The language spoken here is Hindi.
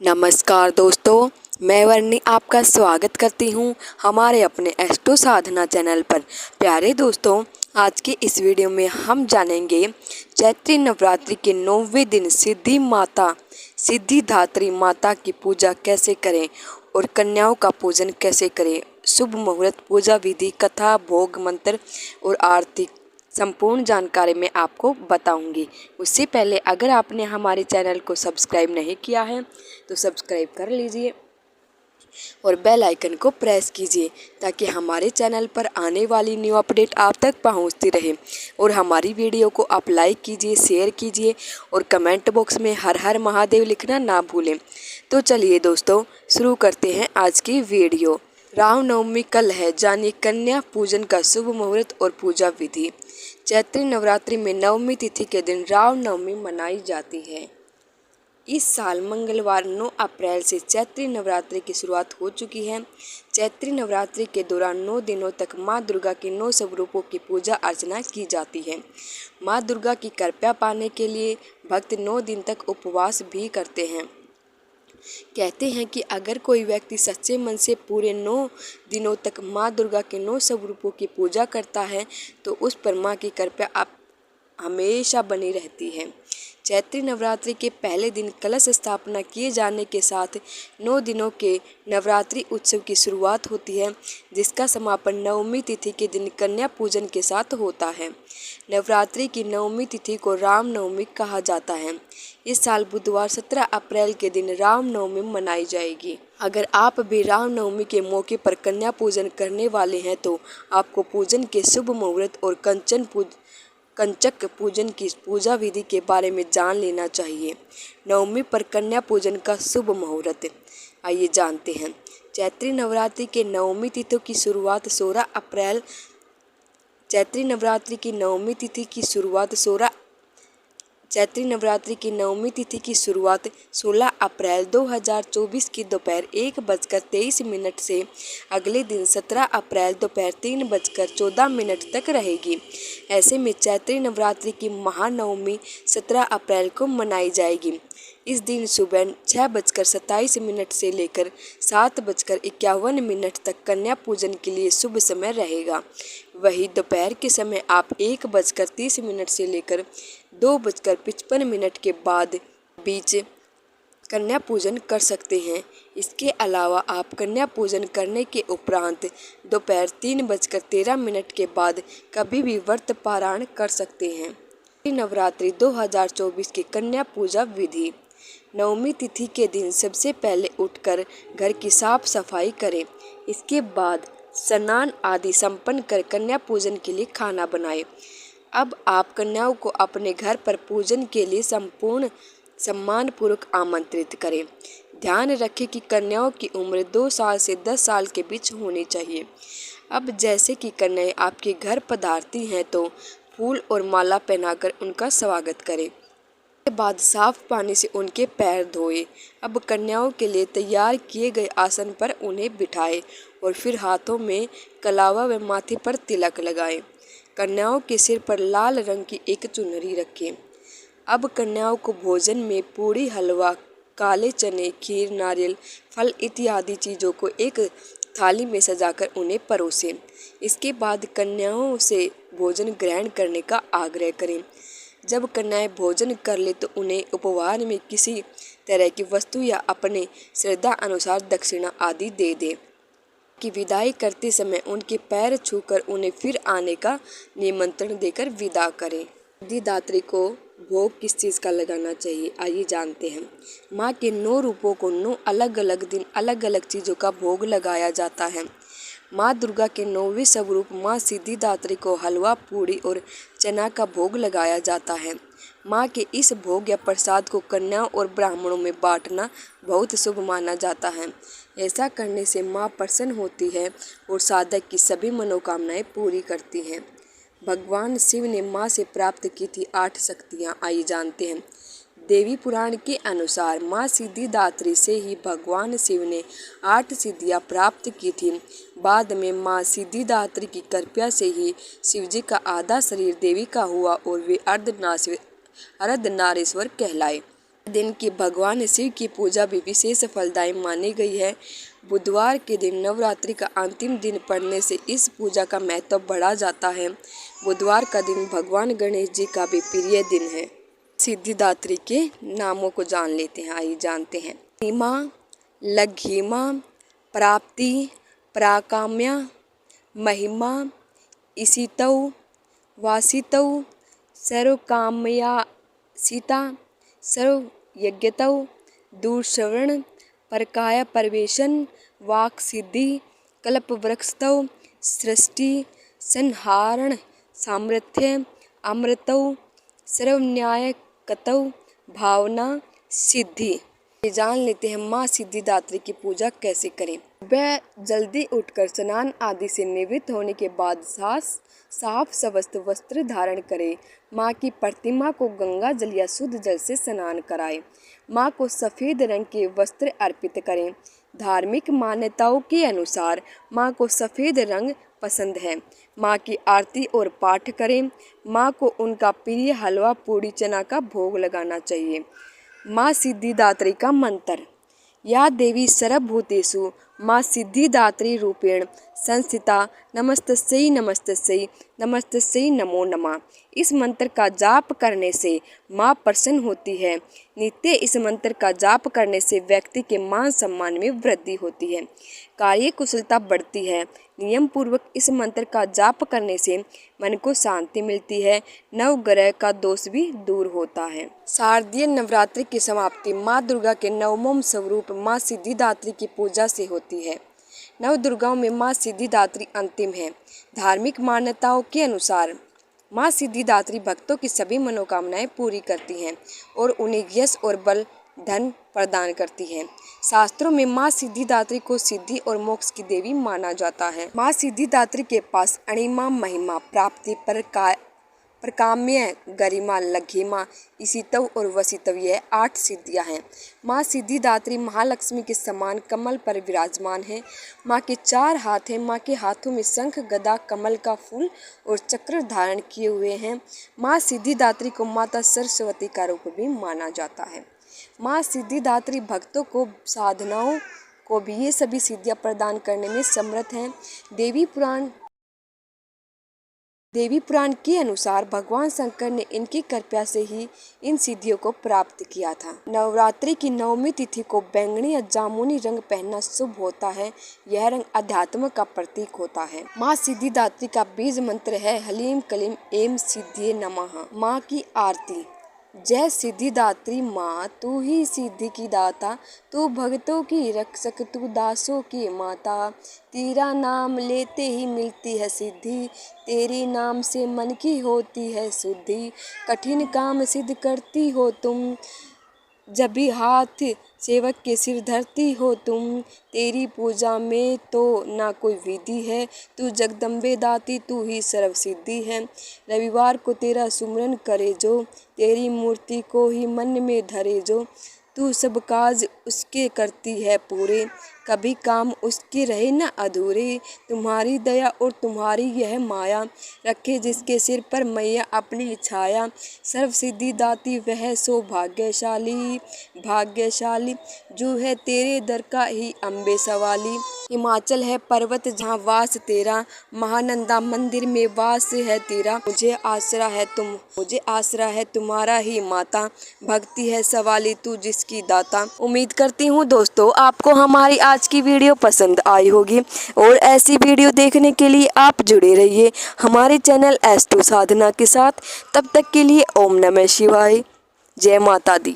नमस्कार दोस्तों, मैं वर्णी आपका स्वागत करती हूँ हमारे अपने एस्ट्रो साधना चैनल पर। प्यारे दोस्तों, आज की इस वीडियो में हम जानेंगे चैत्री नवरात्रि के 9वें दिन सिद्धिदात्री माता की पूजा कैसे करें और कन्याओं का पूजन कैसे करें। शुभ मुहूर्त, पूजा विधि, कथा, भोग, मंत्र और आरती संपूर्ण जानकारी मैं आपको बताऊंगी। उससे पहले अगर आपने हमारे चैनल को सब्सक्राइब नहीं किया है तो सब्सक्राइब कर लीजिए और बेल आइकन को प्रेस कीजिए ताकि हमारे चैनल पर आने वाली न्यू अपडेट आप तक पहुंचती रहे। और हमारी वीडियो को आप लाइक कीजिए, शेयर कीजिए और कमेंट बॉक्स में हर हर महादेव लिखना ना भूलें। तो चलिए दोस्तों, शुरू करते हैं आज की वीडियो। रामनवमी कल है, जानिए कन्या पूजन का शुभ मुहूर्त और पूजा विधि। चैत्री नवरात्रि में नवमी तिथि के दिन रामनवमी मनाई जाती है। इस साल मंगलवार 9 अप्रैल से चैत्री नवरात्रि की शुरुआत हो चुकी है। चैत्री नवरात्रि के दौरान 9 दिनों तक माँ दुर्गा के 9 स्वरूपों की पूजा अर्चना की जाती है। माँ दुर्गा की कृपा पाने के लिए भक्त 9 दिन तक उपवास भी करते हैं। कहते हैं कि अगर कोई व्यक्ति सच्चे मन से पूरे 9 दिनों तक माँ दुर्गा के 9 स्वरूपों की पूजा करता है तो उस पर माँ की कृपा आप हमेशा बनी रहती है। चैत्री नवरात्रि के पहले दिन कलश स्थापना किए जाने के साथ 9 दिनों के नवरात्रि उत्सव की शुरुआत होती है, जिसका समापन नवमी तिथि के दिन कन्या पूजन के साथ होता है। नवरात्रि की नवमी तिथि को रामनवमी कहा जाता है। इस साल बुधवार 17 अप्रैल के दिन रामनवमी मनाई जाएगी। अगर आप भी रामनवमी के मौके पर कन्या पूजन करने वाले हैं तो आपको पूजन के शुभ मुहूर्त और कंचक पूजन की पूजा विधि के बारे में जान लेना चाहिए। नवमी पर कन्या पूजन का शुभ मुहूर्त आइए जानते हैं। चैत्री नवरात्रि के नवमी तिथि की शुरुआत 16 अप्रैल चैत्री नवरात्रि की नवमी तिथि की शुरुआत 16 अप्रैल 2024 की दोपहर 1:23 से अगले दिन 17 अप्रैल दोपहर 3:14 तक रहेगी। ऐसे में चैत्री नवरात्रि की महानवमी 17 अप्रैल को मनाई जाएगी। इस दिन सुबह 6:27 से लेकर 7:51 तक कन्या पूजन के लिए शुभ समय रहेगा। वहीं दोपहर के समय आप 1:30 से लेकर 2:55 के बीच कन्या पूजन कर सकते हैं। इसके अलावा आप कन्या पूजन करने के उपरांत दोपहर 3:13 के बाद कभी भी व्रत पारायण कर सकते हैं। नवरात्रि 2024 की कन्या पूजा विधि। नवमी तिथि के दिन सबसे पहले उठकर घर की साफ सफाई करें। इसके बाद स्नान आदि संपन्न कर कन्या पूजन के लिए खाना बनाएं। अब आप कन्याओं को अपने घर पर पूजन के लिए संपूर्ण सम्मानपूर्वक आमंत्रित करें। ध्यान रखें कि कन्याओं की उम्र 2 साल से 10 साल के बीच होनी चाहिए। अब जैसे कि कन्याएं आपके घर पधारती हैं तो फूल और माला पहनाकर उनका स्वागत करें। के बाद साफ पानी से उनके पैर धोएं। अब कन्याओं के लिए तैयार किए गए आसन पर उन्हें बिठाएं और फिर हाथों में कलावा व माथे पर तिलक लगाएं। कन्याओं के सिर पर लाल रंग की एक चुनरी रखें। अब कन्याओं को भोजन में पूड़ी, हलवा, काले चने, खीर, नारियल, फल इत्यादि चीज़ों को एक थाली में सजाकर उन्हें परोसें। इसके बाद कन्याओं से भोजन ग्रहण करने का आग्रह करें। जब कन्याएं भोजन कर ले तो उन्हें उपहार में किसी तरह की वस्तु या अपने श्रद्धा अनुसार दक्षिणा आदि दे दें। कि विदाई करते समय उनके पैर छूकर उन्हें फिर आने का निमंत्रण देकर विदा करें। सिद्धिदात्री को भोग किस चीज़ का लगाना चाहिए, आइए जानते हैं। माँ के 9 रूपों को 9 अलग अलग दिन अलग अलग चीज़ों का भोग लगाया जाता है। माँ दुर्गा के 9वें स्वरूप माँ सिद्धिदात्री को हलवा, पूड़ी और चना का भोग लगाया जाता है। माँ के इस भोग या प्रसाद को कन्याओं और ब्राह्मणों में बांटना बहुत शुभ माना जाता है। ऐसा करने से माँ प्रसन्न होती है और साधक की सभी मनोकामनाएं पूरी करती हैं। भगवान शिव ने माँ से प्राप्त की थी 8 शक्तियाँ, आइए जानते हैं। देवी पुराण के अनुसार माँ सिद्धिदात्री से ही भगवान शिव ने 8 सिद्धियाँ प्राप्त की थी। बाद में माँ सिद्धिदात्री की कृपा से ही शिवजी का आधा शरीर देवी का हुआ और वे अर्धनारीश्वर कहलाए। दिन की भगवान शिव की पूजा भी विशेष फलदायी मानी गई है। बुधवार के दिन नवरात्रि का अंतिम दिन पड़ने से इस पूजा का महत्व बढ़ा जाता है। बुधवार का दिन भगवान गणेश जी का भी प्रिय दिन है। सिद्धिदात्री के नामों को जान लेते हैं, आइए जानते हैं। हिमा, लघिमा, प्राप्ति, प्राकाम्या, महिमा, इसितौ, वासितौ, सर्वकामयासिता, सर्वयज्ञतौ, दूरश्रवण, परकाया परवेशन, वाक् सिद्धि, कल्पवृक्षतौ, सृष्टि, संहारण, सामर्थ्य, अमृतौ, सर्वन्यायकतौ, भावना, सिद्धि। ये जान लेते हैं माँ सिद्धिदात्री की पूजा कैसे करें। वह जल्दी उठकर स्नान आदि से निवृत्त होने के बाद साफ स्वस्थ वस्त्र धारण करें। माँ की प्रतिमा को गंगा जल या शुद्ध जल से स्नान कराएं। माँ को सफ़ेद रंग के वस्त्र अर्पित करें। धार्मिक मान्यताओं के अनुसार माँ को सफ़ेद रंग पसंद है। माँ की आरती और पाठ करें। माँ को उनका प्रिय हलवा पूड़ी चना का भोग लगाना चाहिए। माँ सिद्धिदात्री का मंत्र। या देवी सर्वभूतेषु माँ सिद्धिदात्री रूपेण संस्थिता नमस्तस्यै नमस्तस्यै नमस्तस्यै नमो नमः। इस मंत्र का जाप करने से माँ प्रसन्न होती है। नित्य इस मंत्र का जाप करने से व्यक्ति के मान सम्मान में वृद्धि होती है, कार्य कुशलता बढ़ती है। नियम पूर्वक इस मंत्र का जाप करने से मन को शांति मिलती है, नवग्रह का दोष भी दूर होता है। शारदीय नवरात्रि की समाप्ति माँ दुर्गा के नवमों स्वरूप माँ सिद्धिदात्री की पूजा से होती है। नव दुर्गाओं में माँ सिद्धिदात्री अंतिम है। धार्मिक मान्यताओं के अनुसार माँ सिद्धिदात्री भक्तों की सभी मनोकामनाएं पूरी करती हैं और उन्हें यश और बल धन प्रदान करती है। शास्त्रों में माँ सिद्धिदात्री को सिद्धि और मोक्ष की देवी माना जाता है। माँ सिद्धिदात्री के पास अणिमा, महिमा, प्राप्ति, प्रकाम्य, गरिमा, लघिमा, इसितौ और वसितौ यह 8 सिद्धियाँ हैं। माँ सिद्धिदात्री महालक्ष्मी के समान कमल पर विराजमान है। माँ के 4 हाथ हैं। माँ के हाथों में शंख, गदा, कमल का फूल और चक्र धारण किए हुए हैं। माँ सिद्धिदात्री को माता सरस्वती का रूप भी माना जाता है। माँ सिद्धिदात्री भक्तों को साधनाओं को भी ये सभी सिद्धियाँ प्रदान करने में समर्थ हैं। देवी पुराण के अनुसार भगवान शंकर ने इनकी कृपा से ही इन सिद्धियों को प्राप्त किया था। नवरात्रि की नवमी तिथि को बैंगनी या जामुनी रंग पहनना शुभ होता है। यह रंग अध्यात्म का प्रतीक होता है। माँ सिद्धिदात्री का बीज मंत्र है हलीम कलीम एम सिद्धिये नमः। माँ की आरती। जय सिद्धिदात्री माँ, तू ही सिद्धि की दाता, तू भक्तों की रक्षक, तू दासों की माता। तेरा नाम लेते ही मिलती है सिद्धि, तेरे नाम से मन की होती है शुद्धि। कठिन काम सिद्ध करती हो तुम, जब भी हाथ सेवक के सिर धरती हो तुम। तेरी पूजा में तो ना कोई विधि है, तू जगदम्बे दाती, तू ही सर्व सिद्धि है। रविवार को तेरा सुमरन करे जो, तेरी मूर्ति को ही मन में धरे जो। तू सब काज उसके करती है पूरे, कभी काम उसके रहे न अधूरे। तुम्हारी दया और तुम्हारी यह माया, रखे जिसके सिर पर मैया अपनी छाया। सर्व सिद्धि दाती वह सो भाग्यशाली, भाग्यशाली जो है तेरे दर का ही अम्बे सवाली। हिमाचल है पर्वत जहाँ वास तेरा, महानंदा मंदिर में वास है तेरा। मुझे आसरा है तुम्हारा ही माता, भक्ति है सवाली तू जिसकी दाता। उम्मीद करती हूँ दोस्तों आपको हमारी आज की वीडियो पसंद आई होगी और ऐसी वीडियो देखने के लिए आप जुड़े रहिए हमारे चैनल S2 साधना के साथ। तब तक के लिए ओम नमः शिवाय, जय माता दी।